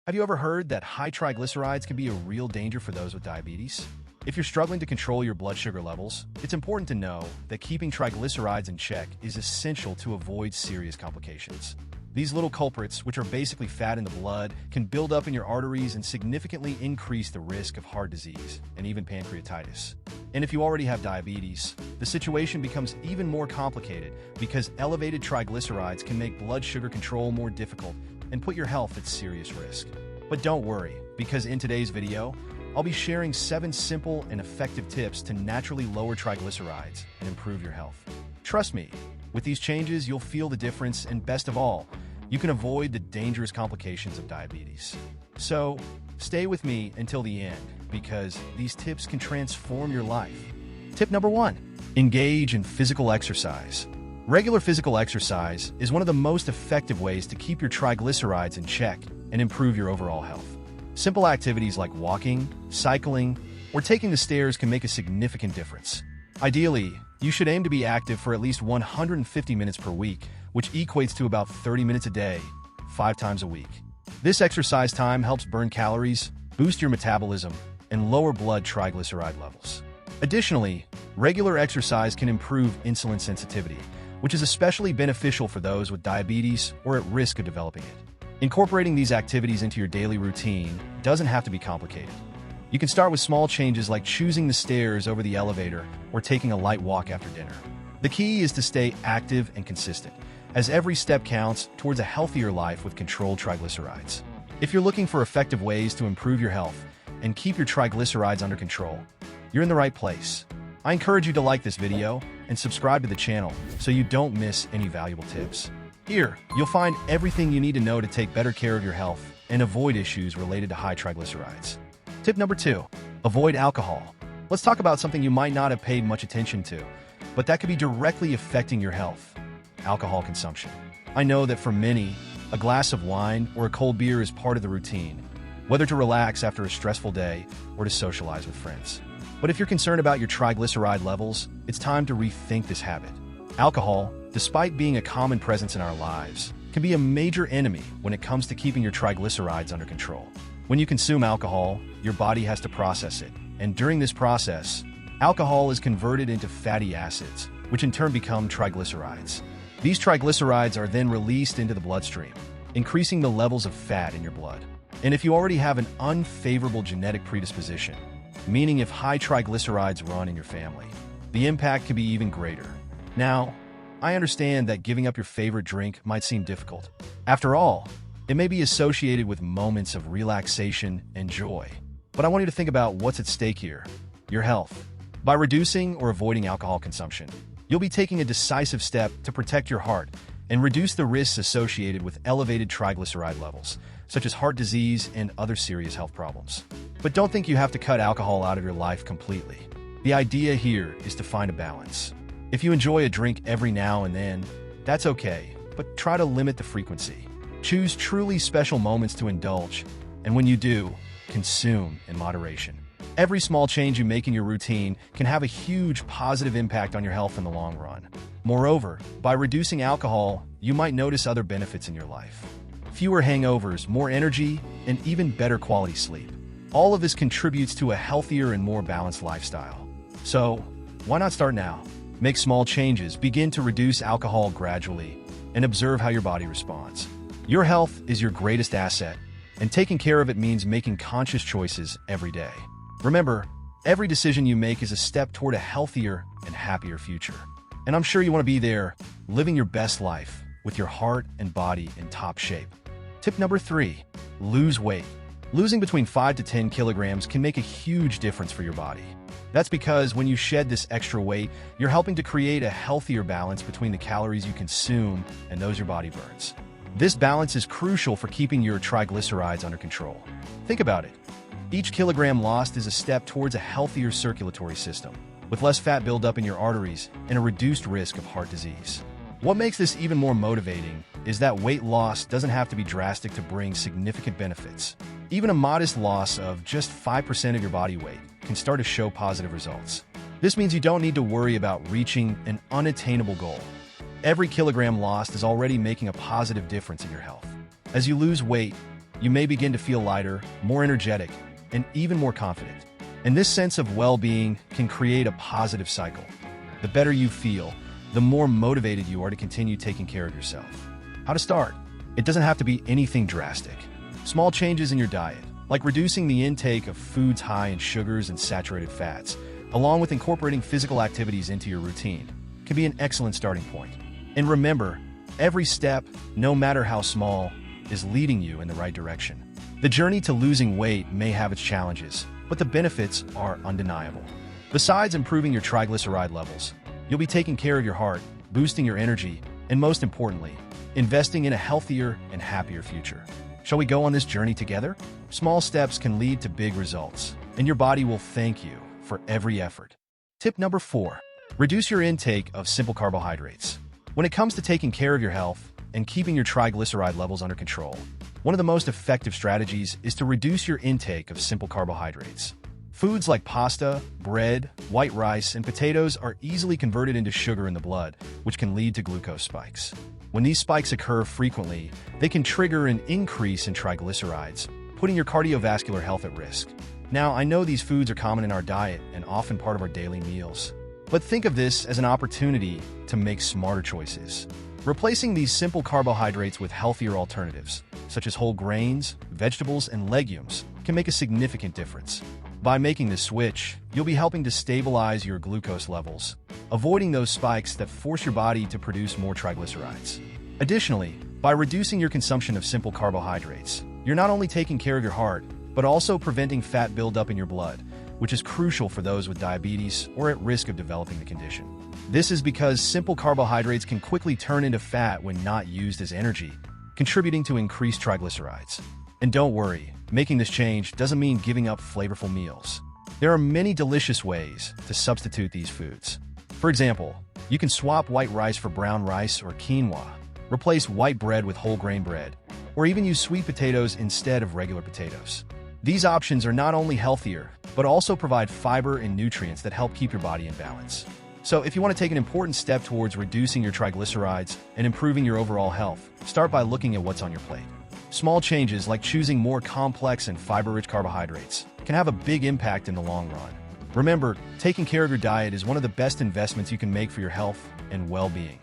Have you ever heard that high triglycerides can be a real danger for those with diabetes? If you're struggling to control your blood sugar levels, it's important to know that keeping triglycerides in check is essential to avoid serious complications. These little culprits, which are basically fat in the blood, can build up in your arteries and significantly increase the risk of heart disease and even pancreatitis. And if you already have diabetes, the situation becomes even more complicated because elevated triglycerides can make blood sugar control more difficult and put your health at serious risk. But don't worry, because in today's video, I'll be sharing 7 simple and effective tips to naturally lower triglycerides and improve your health. Trust me, with these changes, you'll feel the difference, and best of all, you can avoid the dangerous complications of diabetes. So, stay with me until the end, because these tips can transform your life. Tip number 1, engage in physical exercise. Regular physical exercise is one of the most effective ways to keep your triglycerides in check and improve your overall health. Simple activities like walking, cycling, or taking the stairs can make a significant difference. Ideally, you should aim to be active for at least 150 minutes per week, which equates to about 30 minutes a day, 5 times a week. This exercise time helps burn calories, boost your metabolism, and lower blood triglyceride levels. Additionally, regular exercise can improve insulin sensitivity, which is especially beneficial for those with diabetes or at risk of developing it. Incorporating these activities into your daily routine doesn't have to be complicated. You can start with small changes like choosing the stairs over the elevator or taking a light walk after dinner. The key is to stay active and consistent, as every step counts towards a healthier life with controlled triglycerides. If you're looking for effective ways to improve your health and keep your triglycerides under control, you're in the right place. I encourage you to like this video and subscribe to the channel so you don't miss any valuable tips. Here, you'll find everything you need to know to take better care of your health and avoid issues related to high triglycerides. Tip number 2, avoid alcohol. Let's talk about something you might not have paid much attention to, but that could be directly affecting your health: alcohol consumption. I know that for many, a glass of wine or a cold beer is part of the routine, whether to relax after a stressful day or to socialize with friends. But if you're concerned about your triglyceride levels, it's time to rethink this habit. Alcohol, despite being a common presence in our lives, can be a major enemy when it comes to keeping your triglycerides under control. When you consume alcohol, your body has to process it, and during this process, alcohol is converted into fatty acids, which in turn become triglycerides. These triglycerides are then released into the bloodstream, increasing the levels of fat in your blood. And if you already have an unfavorable genetic predisposition, meaning if high triglycerides run in your family, the impact can be even greater. Now, I understand that giving up your favorite drink might seem difficult. After all, it may be associated with moments of relaxation and joy. But I want you to think about what's at stake here: your health. By reducing or avoiding alcohol consumption, you'll be taking a decisive step to protect your heart and reduce the risks associated with elevated triglyceride levels, such as heart disease and other serious health problems. But don't think you have to cut alcohol out of your life completely. The idea here is to find a balance. If you enjoy a drink every now and then, that's okay, but try to limit the frequency. Choose truly special moments to indulge, and when you do, consume in moderation. Every small change you make in your routine can have a huge positive impact on your health in the long run. Moreover, by reducing alcohol, you might notice other benefits in your life: fewer hangovers, more energy, and even better quality sleep. All of this contributes to a healthier and more balanced lifestyle. So, why not start now? Make small changes, begin to reduce alcohol gradually, and observe how your body responds. Your health is your greatest asset, and taking care of it means making conscious choices every day. Remember, every decision you make is a step toward a healthier and happier future. And I'm sure you want to be there, living your best life, with your heart and body in top shape. Tip number 3, lose weight. Losing between 5 to 10 kilograms can make a huge difference for your body. That's because when you shed this extra weight, you're helping to create a healthier balance between the calories you consume and those your body burns. This balance is crucial for keeping your triglycerides under control. Think about it. Each kilogram lost is a step towards a healthier circulatory system, with less fat buildup in your arteries and a reduced risk of heart disease. What makes this even more motivating is that weight loss doesn't have to be drastic to bring significant benefits. Even a modest loss of just 5% of your body weight can start to show positive results. This means you don't need to worry about reaching an unattainable goal. Every kilogram lost is already making a positive difference in your health. As you lose weight, you may begin to feel lighter, more energetic, and even more confident. And this sense of well-being can create a positive cycle. The better you feel, the more motivated you are to continue taking care of yourself. How to start? It doesn't have to be anything drastic. Small changes in your diet, like reducing the intake of foods high in sugars and saturated fats, along with incorporating physical activities into your routine, can be an excellent starting point. And remember, every step, no matter how small, is leading you in the right direction. The journey to losing weight may have its challenges, but the benefits are undeniable. Besides improving your triglyceride levels, you'll be taking care of your heart, boosting your energy, and most importantly, investing in a healthier and happier future. Shall we go on this journey together? Small steps can lead to big results, and your body will thank you for every effort. Tip number 4. Reduce your intake of simple carbohydrates. When it comes to taking care of your health and keeping your triglyceride levels under control, one of the most effective strategies is to reduce your intake of simple carbohydrates. Foods like pasta, bread, white rice, and potatoes are easily converted into sugar in the blood, which can lead to glucose spikes. When these spikes occur frequently, they can trigger an increase in triglycerides, putting your cardiovascular health at risk. Now, I know these foods are common in our diet and often part of our daily meals, but think of this as an opportunity to make smarter choices. Replacing these simple carbohydrates with healthier alternatives, such as whole grains, vegetables, and legumes, can make a significant difference. By making this switch, you'll be helping to stabilize your glucose levels, avoiding those spikes that force your body to produce more triglycerides. Additionally, by reducing your consumption of simple carbohydrates, you're not only taking care of your heart, but also preventing fat buildup in your blood, which is crucial for those with diabetes or at risk of developing the condition. This is because simple carbohydrates can quickly turn into fat when not used as energy, contributing to increased triglycerides. And don't worry, making this change doesn't mean giving up flavorful meals. There are many delicious ways to substitute these foods. For example, you can swap white rice for brown rice or quinoa, replace white bread with whole grain bread, or even use sweet potatoes instead of regular potatoes. These options are not only healthier, but also provide fiber and nutrients that help keep your body in balance. So if you want to take an important step towards reducing your triglycerides and improving your overall health, start by looking at what's on your plate. Small changes like choosing more complex and fiber-rich carbohydrates can have a big impact in the long run. Remember, taking care of your diet is one of the best investments you can make for your health and well-being.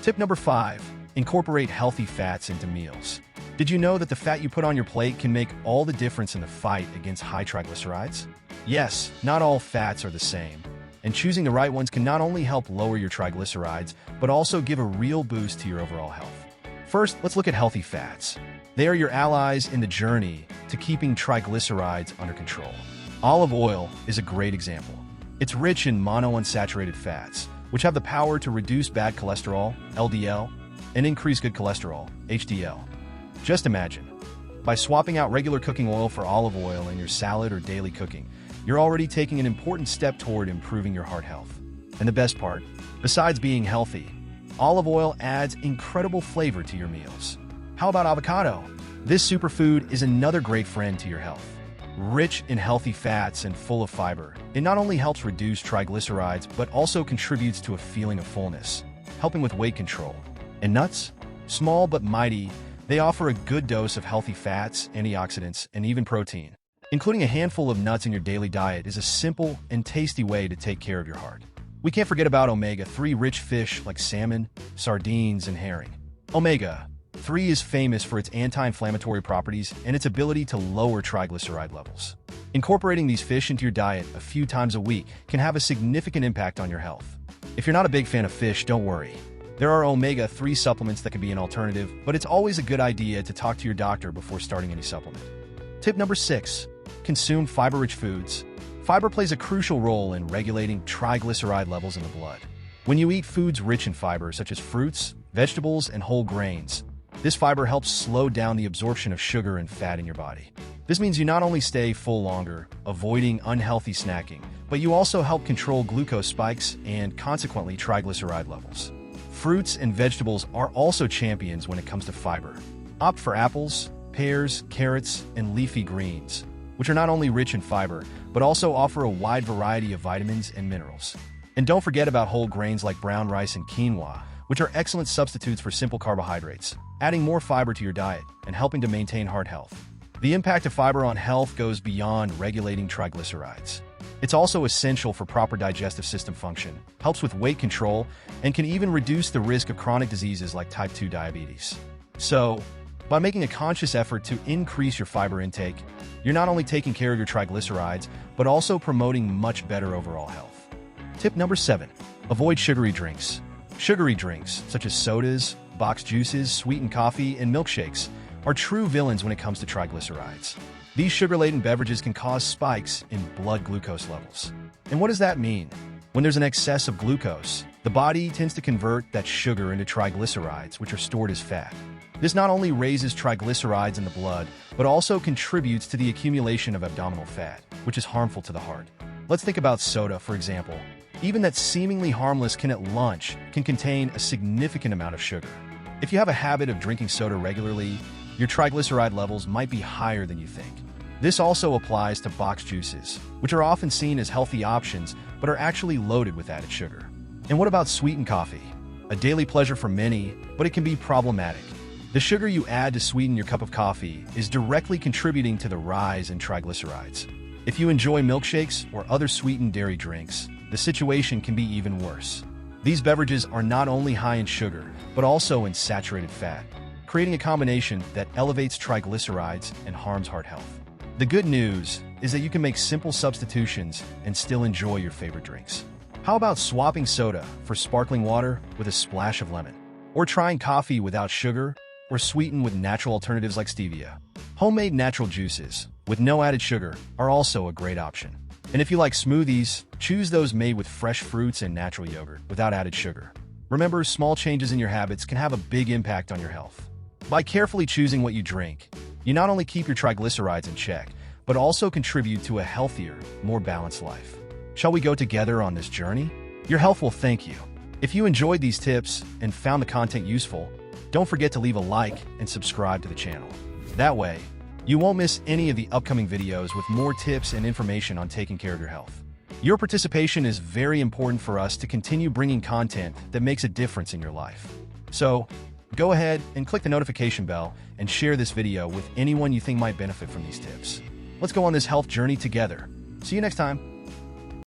Tip number 5. Incorporate healthy fats into meals. Did you know that the fat you put on your plate can make all the difference in the fight against high triglycerides? Yes, not all fats are the same, and choosing the right ones can not only help lower your triglycerides, but also give a real boost to your overall health. First, let's look at healthy fats. They are your allies in the journey to keeping triglycerides under control. Olive oil is a great example. It's rich in monounsaturated fats, which have the power to reduce bad cholesterol, LDL, and increase good cholesterol, HDL. Just imagine, by swapping out regular cooking oil for olive oil in your salad or daily cooking, you're already taking an important step toward improving your heart health. And the best part, besides being healthy, olive oil adds incredible flavor to your meals. How about avocado? This superfood is another great friend to your health. Rich in healthy fats and full of fiber, it not only helps reduce triglycerides, but also contributes to a feeling of fullness, helping with weight control. And nuts? Small but mighty, they offer a good dose of healthy fats, antioxidants, and even protein. Including a handful of nuts in your daily diet is a simple and tasty way to take care of your heart. We can't forget about omega-3 rich fish like salmon, sardines, and herring. Omega-3 is famous for its anti-inflammatory properties and its ability to lower triglyceride levels. Incorporating these fish into your diet a few times a week can have a significant impact on your health. If you're not a big fan of fish, don't worry. There are omega-3 supplements that can be an alternative, but it's always a good idea to talk to your doctor before starting any supplement. Tip number 6. Consume fiber-rich foods. Fiber plays a crucial role in regulating triglyceride levels in the blood. When you eat foods rich in fiber, such as fruits, vegetables, and whole grains, this fiber helps slow down the absorption of sugar and fat in your body. This means you not only stay full longer, avoiding unhealthy snacking, but you also help control glucose spikes and, consequently, triglyceride levels. Fruits and vegetables are also champions when it comes to fiber. Opt for apples, pears, carrots, and leafy greens, which are not only rich in fiber, but also offer a wide variety of vitamins and minerals. And don't forget about whole grains like brown rice and quinoa, which are excellent substitutes for simple carbohydrates, adding more fiber to your diet and helping to maintain heart health. The impact of fiber on health goes beyond regulating triglycerides. It's also essential for proper digestive system function, helps with weight control, and can even reduce the risk of chronic diseases like type 2 diabetes. So, by making a conscious effort to increase your fiber intake, you're not only taking care of your triglycerides, but also promoting much better overall health. Tip number 7. Avoid sugary drinks. Sugary drinks, such as sodas, boxed juices, sweetened coffee, and milkshakes, are true villains when it comes to triglycerides. These sugar-laden beverages can cause spikes in blood glucose levels. And what does that mean? When there's an excess of glucose, the body tends to convert that sugar into triglycerides, which are stored as fat. This not only raises triglycerides in the blood, but also contributes to the accumulation of abdominal fat, which is harmful to the heart. Let's think about soda, for example. Even that seemingly harmless can at lunch can contain a significant amount of sugar. If you have a habit of drinking soda regularly, your triglyceride levels might be higher than you think. This also applies to boxed juices, which are often seen as healthy options, but are actually loaded with added sugar. And what about sweetened coffee? A daily pleasure for many, but it can be problematic. The sugar you add to sweeten your cup of coffee is directly contributing to the rise in triglycerides. If you enjoy milkshakes or other sweetened dairy drinks, the situation can be even worse. These beverages are not only high in sugar, but also in saturated fat, creating a combination that elevates triglycerides and harms heart health. The good news is that you can make simple substitutions and still enjoy your favorite drinks. How about swapping soda for sparkling water with a splash of lemon? Or trying coffee without sugar or sweetened with natural alternatives like stevia? Homemade natural juices with no added sugar are also a great option. And if you like smoothies, choose those made with fresh fruits and natural yogurt without added sugar. Remember, small changes in your habits can have a big impact on your health. By carefully choosing what you drink, you not only keep your triglycerides in check, but also contribute to a healthier, more balanced life. Shall we go together on this journey? Your health will thank you. If you enjoyed these tips and found the content useful, don't forget to leave a like and subscribe to the channel. That way, you won't miss any of the upcoming videos with more tips and information on taking care of your health. Your participation is very important for us to continue bringing content that makes a difference in your life. So, go ahead and click the notification bell and share this video with anyone you think might benefit from these tips. Let's go on this health journey together. See you next time.